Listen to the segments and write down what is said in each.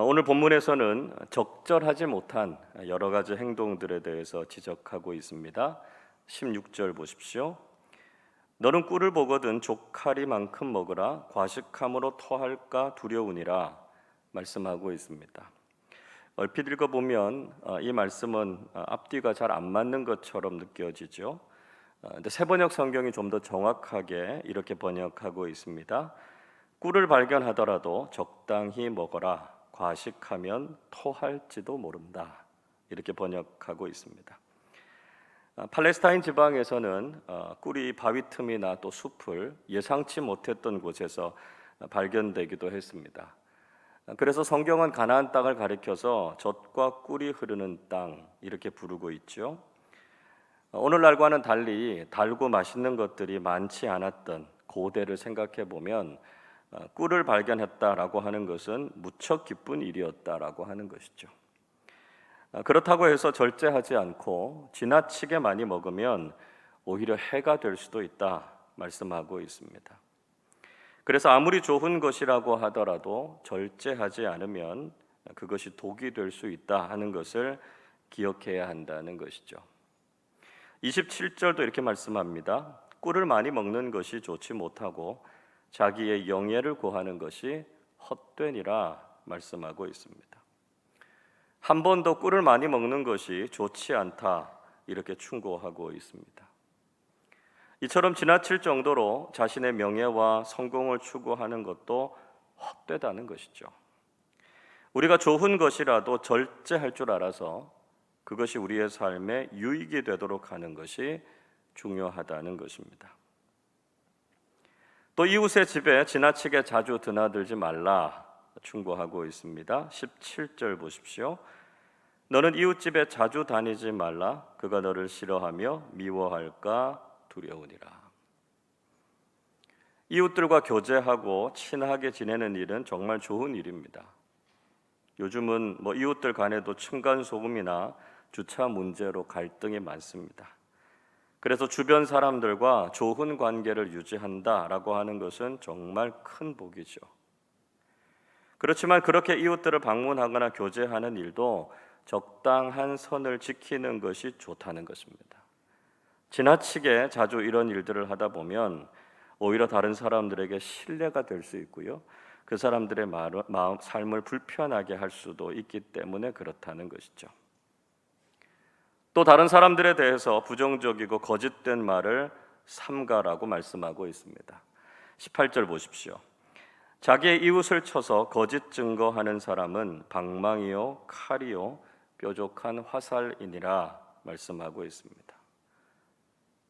오늘 본문에서는 적절하지 못한 여러 가지 행동들에 대해서 지적하고 있습니다. 16절 보십시오. 너는 꿀을 보거든 족하리만큼 먹으라. 과식함으로 토할까 두려우니라 말씀하고 있습니다. 얼핏 읽어보면 이 말씀은 앞뒤가 잘 안 맞는 것처럼 느껴지죠. 근데 세번역 성경이 좀 더 정확하게 이렇게 번역하고 있습니다. 꿀을 발견하더라도 적당히 먹어라. 과식하면 토할지도 모른다. 이렇게 번역하고 있습니다. 팔레스타인 지방에서는 꿀이 바위 틈이나 또 숲을 예상치 못했던 곳에서 발견되기도 했습니다. 그래서 성경은 가나안 땅을 가리켜서 젖과 꿀이 흐르는 땅 이렇게 부르고 있죠. 오늘날과는 달리 달고 맛있는 것들이 많지 않았던 고대를 생각해 보면 꿀을 발견했다라고 하는 것은 무척 기쁜 일이었다라고 하는 것이죠. 그렇다고 해서 절제하지 않고 지나치게 많이 먹으면 오히려 해가 될 수도 있다 말씀하고 있습니다. 그래서 아무리 좋은 것이라고 하더라도 절제하지 않으면 그것이 독이 될 수 있다 하는 것을 기억해야 한다는 것이죠. 27절도 이렇게 말씀합니다. 꿀을 많이 먹는 것이 좋지 못하고 자기의 영예를 구하는 것이 헛되니라 말씀하고 있습니다. 한 번 더 꿀을 많이 먹는 것이 좋지 않다 이렇게 충고하고 있습니다. 이처럼 지나칠 정도로 자신의 명예와 성공을 추구하는 것도 헛되다는 것이죠. 우리가 좋은 것이라도 절제할 줄 알아서 그것이 우리의 삶에 유익이 되도록 하는 것이 중요하다는 것입니다. 또 이웃의 집에 지나치게 자주 드나들지 말라 충고하고 있습니다. 17절 보십시오. 너는 이웃집에 자주 다니지 말라. 그가 너를 싫어하며 미워할까 두려우니라. 이웃들과 교제하고 친하게 지내는 일은 정말 좋은 일입니다. 요즘은 이웃들 간에도 층간소음이나 주차 문제로 갈등이 많습니다. 그래서 주변 사람들과 좋은 관계를 유지한다라고 하는 것은 정말 큰 복이죠. 그렇지만 그렇게 이웃들을 방문하거나 교제하는 일도 적당한 선을 지키는 것이 좋다는 것입니다. 지나치게 자주 이런 일들을 하다 보면 오히려 다른 사람들에게 신뢰가 될 수 있고요. 그 사람들의 삶을 불편하게 할 수도 있기 때문에 그렇다는 것이죠. 또 다른 사람들에 대해서 부정적이고 거짓된 말을 삼가라고 말씀하고 있습니다. 18절 보십시오. 자기의 이웃을 쳐서 거짓 증거하는 사람은 방망이요 칼이요 뾰족한 화살이니라 말씀하고 있습니다.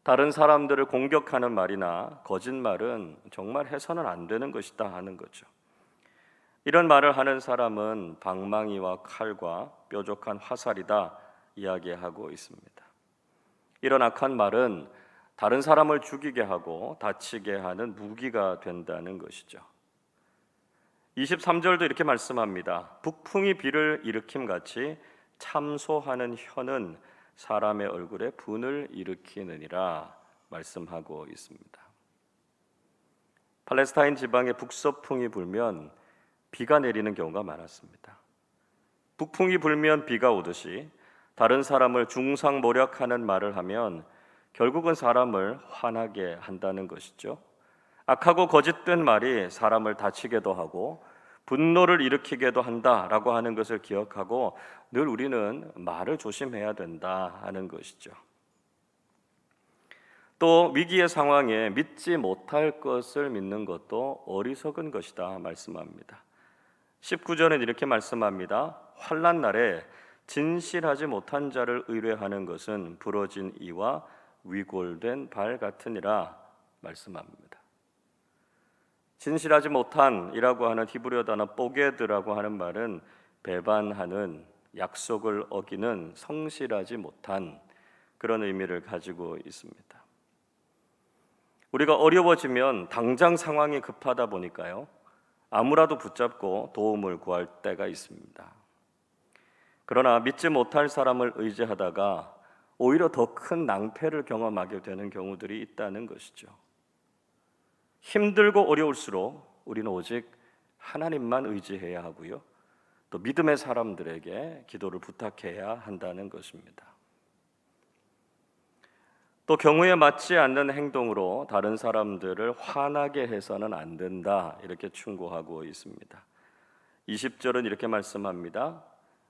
다른 사람들을 공격하는 말이나 거짓말은 정말 해서는 안 되는 것이다 하는 거죠. 이런 말을 하는 사람은 방망이와 칼과 뾰족한 화살이다 이야기하고 있습니다. 이런 악한 말은 다른 사람을 죽이게 하고 다치게 하는 무기가 된다는 것이죠. 23절도 이렇게 말씀합니다. 북풍이 비를 일으킴같이 참소하는 혀는 사람의 얼굴에 분을 일으키느니라 말씀하고 있습니다. 팔레스타인 지방에 북서풍이 불면 비가 내리는 경우가 많았습니다. 북풍이 불면 비가 오듯이 다른 사람을 중상모략하는 말을 하면 결국은 사람을 화나게 한다는 것이죠. 악하고 거짓된 말이 사람을 다치게도 하고 분노를 일으키게도 한다라고 하는 것을 기억하고 늘 우리는 말을 조심해야 된다 하는 것이죠. 또 위기의 상황에 믿지 못할 것을 믿는 것도 어리석은 것이다 말씀합니다. 19절은 이렇게 말씀합니다. 환난 날에 진실하지 못한 자를 의뢰하는 것은 부러진 이와 위골된 발 같으니라 말씀합니다. 진실하지 못한이라고 하는 히브리어 단어 뽀게드라고 하는 말은 배반하는, 약속을 어기는, 성실하지 못한 그런 의미를 가지고 있습니다. 우리가 어려워지면 당장 상황이 급하다 보니까요, 아무라도 붙잡고 도움을 구할 때가 있습니다. 그러나 믿지 못할 사람을 의지하다가 오히려 더 큰 낭패를 경험하게 되는 경우들이 있다는 것이죠. 힘들고 어려울수록 우리는 오직 하나님만 의지해야 하고요. 또 또 믿음의 사람들에게 기도를 부탁해야 한다는 것입니다. 또 경우에 맞지 않는 행동으로 다른 사람들을 화나게 해서는 안 된다, 이렇게 충고하고 있습니다. 20절은 이렇게 말씀합니다.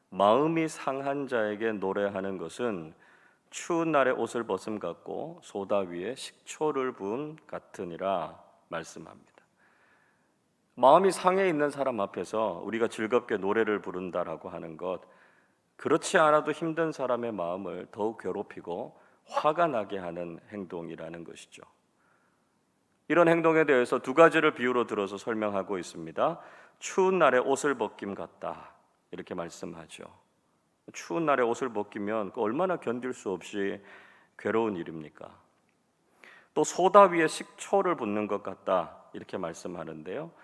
마음이 상한 자에게 노래하는 것은 추운 날에 옷을 벗음 같고 소다 위에 식초를 부은 같으니라 말씀합니다. 마음이 상해 있는 사람 앞에서 우리가 즐겁게 노래를 부른다라고 하는 것, 그렇지 않아도 힘든 사람의 마음을 더욱 괴롭히고 화가 나게 하는 행동이라는 것이죠. 이런 행동에 대해서 두 가지를 비유로 들어서 설명하고 있습니다. 추운 날에 옷을 벗김 같다, 이렇게 말씀하죠. 추운 날에 옷을 벗기면 얼마나 견딜 수 없이 괴로운 일입니까? 또 소다 위에 식초를 붓는 것 같다, 이렇게 말씀하는데요.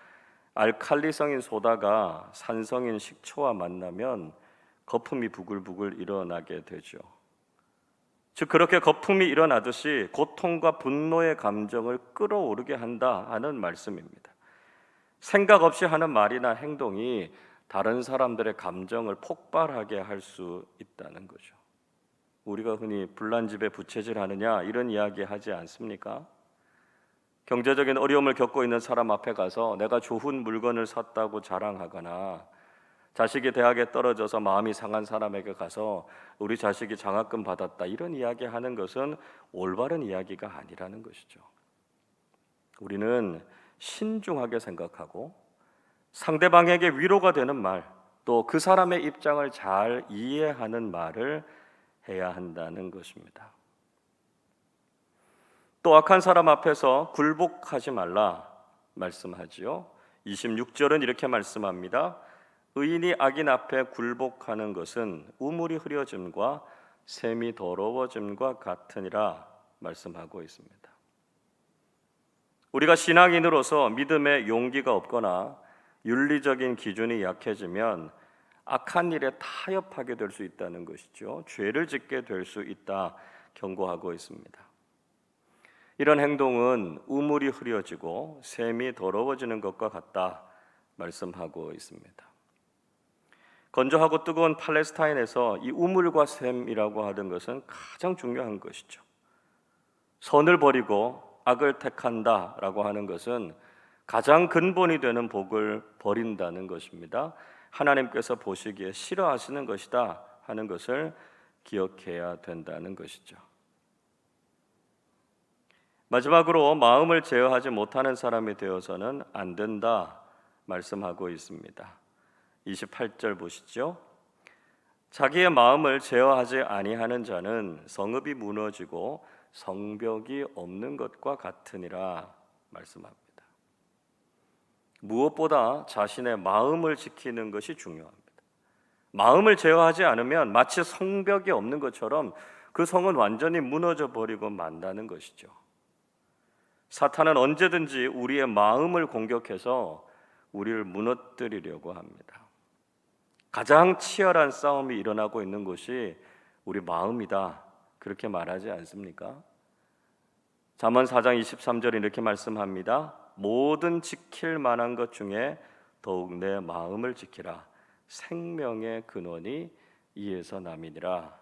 알칼리성인 소다가 산성인 식초와 만나면 거품이 부글부글 일어나게 되죠. 즉 그렇게 거품이 일어나듯이 고통과 분노의 감정을 끌어오르게 한다 하는 말씀입니다. 생각 없이 하는 말이나 행동이 다른 사람들의 감정을 폭발하게 할 수 있다는 거죠. 우리가 흔히 불난 집에 부채질하느냐 이런 이야기 하지 않습니까? 경제적인 어려움을 겪고 있는 사람 앞에 가서 내가 좋은 물건을 샀다고 자랑하거나, 자식이 대학에 떨어져서 마음이 상한 사람에게 가서 우리 자식이 장학금 받았다, 이런 이야기 하는 것은 올바른 이야기가 아니라는 것이죠. 우리는 신중하게 생각하고 상대방에게 위로가 되는 말, 또 그 사람의 입장을 잘 이해하는 말을 해야 한다는 것입니다. 또 악한 사람 앞에서 굴복하지 말라 말씀하지요. 26절은 이렇게 말씀합니다. 의인이 악인 앞에 굴복하는 것은 우물이 흐려짐과 샘이 더러워짐과 같으니라 말씀하고 있습니다. 우리가 신앙인으로서 믿음의 용기가 없거나 윤리적인 기준이 약해지면 악한 일에 타협하게 될 수 있다는 것이죠. 죄를 짓게 될 수 있다 경고하고 있습니다. 이런 행동은 우물이 흐려지고 샘이 더러워지는 것과 같다 말씀하고 있습니다. 건조하고 뜨거운 팔레스타인에서 이 우물과 샘이라고 하는 것은 가장 중요한 것이죠. 선을 버리고 악을 택한다라고 하는 것은 가장 근본이 되는 복을 버린다는 것입니다. 하나님께서 보시기에 싫어하시는 것이다 하는 것을 기억해야 된다는 것이죠. 마지막으로 마음을 제어하지 못하는 사람이 되어서는 안 된다 말씀하고 있습니다. 28절 보시죠. 자기의 마음을 제어하지 아니하는 자는 성읍이 무너지고 성벽이 없는 것과 같으니라 말씀합니다. 무엇보다 자신의 마음을 지키는 것이 중요합니다. 마음을 제어하지 않으면 마치 성벽이 없는 것처럼 그 성은 완전히 무너져 버리고 만다는 것이죠. 사탄은 언제든지 우리의 마음을 공격해서 우리를 무너뜨리려고 합니다. 가장 치열한 싸움이 일어나고 있는 곳이 우리 마음이다, 그렇게 말하지 않습니까? 잠언 4장 23절에 이렇게 말씀합니다. 모든 지킬 만한 것 중에 더욱 내 마음을 지키라. 생명의 근원이 이에서 남이니라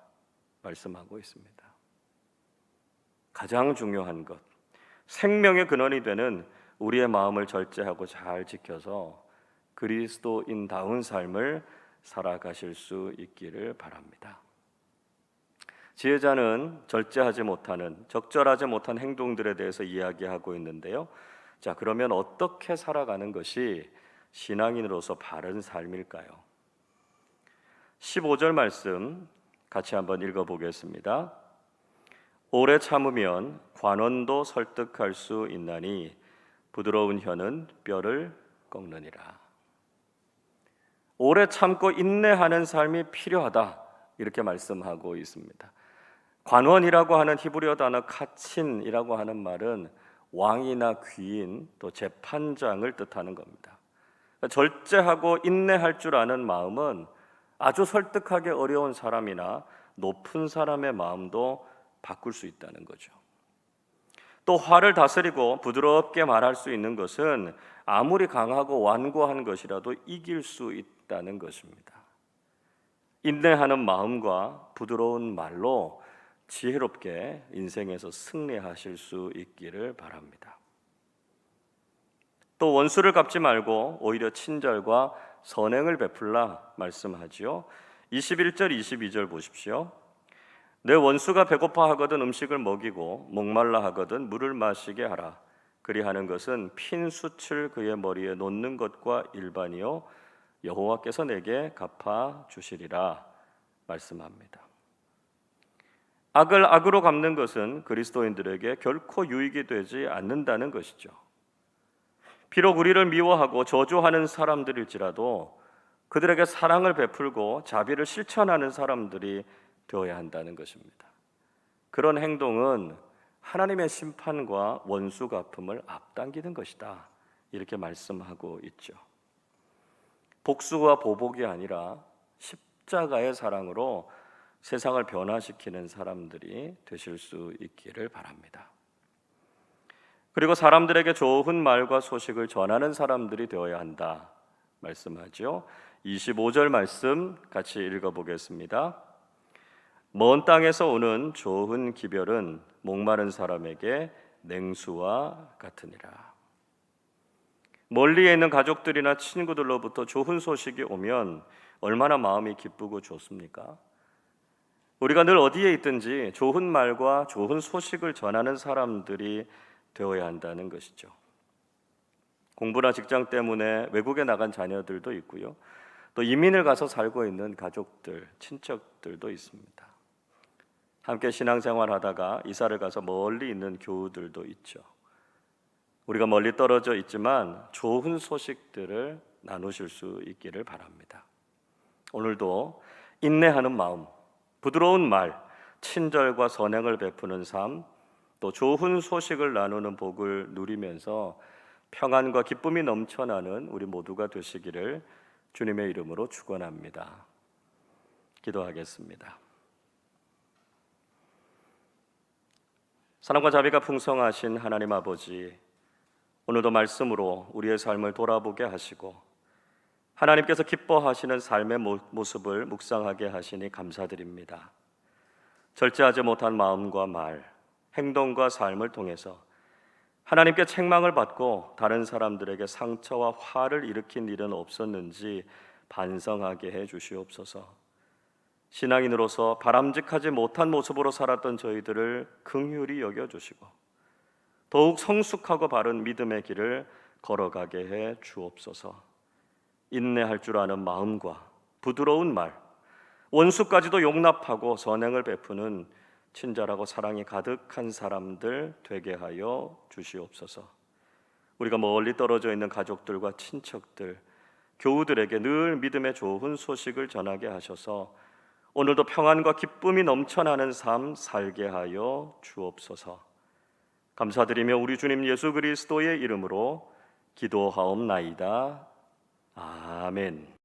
말씀하고 있습니다. 가장 중요한 것, 생명의 근원이 되는 우리의 마음을 절제하고 잘 지켜서 그리스도인다운 삶을 살아가실 수 있기를 바랍니다. 지혜자는 절제하지 못하는, 적절하지 못한 행동들에 대해서 이야기하고 있는데요. 자, 그러면 어떻게 살아가는 것이 신앙인으로서 바른 삶일까요? 15절 말씀 같이 한번 읽어보겠습니다. 오래 참으면 관원도 설득할 수 있나니 부드러운 혀는 뼈를 꺾느니라. 오래 참고 인내하는 삶이 필요하다, 이렇게 말씀하고 있습니다. 관원이라고 하는 히브리어 단어 카친이라고 하는 말은 왕이나 귀인, 또 재판장을 뜻하는 겁니다. 절제하고 인내할 줄 아는 마음은 아주 설득하기 어려운 사람이나 높은 사람의 마음도 바꿀 수 있다는 거죠. 또 화를 다스리고 부드럽게 말할 수 있는 것은 아무리 강하고 완고한 것이라도 이길 수 있다는 것입니다. 인내하는 마음과 부드러운 말로 지혜롭게 인생에서 승리하실 수 있기를 바랍니다. 또 원수를 갚지 말고 오히려 친절과 선행을 베풀라 말씀하지요. 21절 22절 보십시오. 내 원수가 배고파하거든 음식을 먹이고 목말라 하거든 물을 마시게 하라. 그리하는 것은 핀 숯을 그의 머리에 놓는 것과 일반이요 여호와께서 내게 갚아 주시리라 말씀합니다. 악을 악으로 갚는 것은 그리스도인들에게 결코 유익이 되지 않는다는 것이죠. 비록 우리를 미워하고 저주하는 사람들일지라도 그들에게 사랑을 베풀고 자비를 실천하는 사람들이 되어야 한다는 것입니다. 그런 행동은 하나님의 심판과 원수 갚음을 앞당기는 것이다. 이렇게 말씀하고 있죠. 복수와 보복이 아니라 십자가의 사랑으로 세상을 변화시키는 사람들이 되실 수 있기를 바랍니다. 그리고 사람들에게 좋은 말과 소식을 전하는 사람들이 되어야 한다 말씀하죠. 25절 말씀 같이 읽어보겠습니다. 먼 땅에서 오는 좋은 기별은 목마른 사람에게 냉수와 같으니라. 멀리에 있는 가족들이나 친구들로부터 좋은 소식이 오면 얼마나 마음이 기쁘고 좋습니까? 우리가 늘 어디에 있든지 좋은 말과 좋은 소식을 전하는 사람들이 되어야 한다는 것이죠. 공부나 직장 때문에 외국에 나간 자녀들도 있고요. 또 이민을 가서 살고 있는 가족들, 친척들도 있습니다. 함께 신앙생활 하다가 이사를 가서 멀리 있는 교우들도 있죠. 우리가 멀리 떨어져 있지만 좋은 소식들을 나누실 수 있기를 바랍니다. 오늘도 인내하는 마음, 부드러운 말, 친절과 선행을 베푸는 삶, 또 좋은 소식을 나누는 복을 누리면서 평안과 기쁨이 넘쳐나는 우리 모두가 되시기를 주님의 이름으로 축원합니다. 기도하겠습니다. 사랑과 자비가 풍성하신 하나님 아버지, 오늘도 말씀으로 우리의 삶을 돌아보게 하시고 하나님께서 기뻐하시는 삶의 모습을 묵상하게 하시니 감사드립니다. 절제하지 못한 마음과 말, 행동과 삶을 통해서 하나님께 책망을 받고 다른 사람들에게 상처와 화를 일으킨 일은 없었는지 반성하게 해 주시옵소서. 신앙인으로서 바람직하지 못한 모습으로 살았던 저희들을 긍휼히 여겨주시고 더욱 성숙하고 바른 믿음의 길을 걸어가게 해 주옵소서. 인내할 줄 아는 마음과 부드러운 말, 원수까지도 용납하고 선행을 베푸는 친절하고 사랑이 가득한 사람들 되게 하여 주시옵소서. 우리가 멀리 떨어져 있는 가족들과 친척들, 교우들에게 늘 믿음의 좋은 소식을 전하게 하셔서 오늘도 평안과 기쁨이 넘쳐나는 삶 살게 하여 주옵소서. 감사드리며 우리 주님 예수 그리스도의 이름으로 기도하옵나이다. 아멘.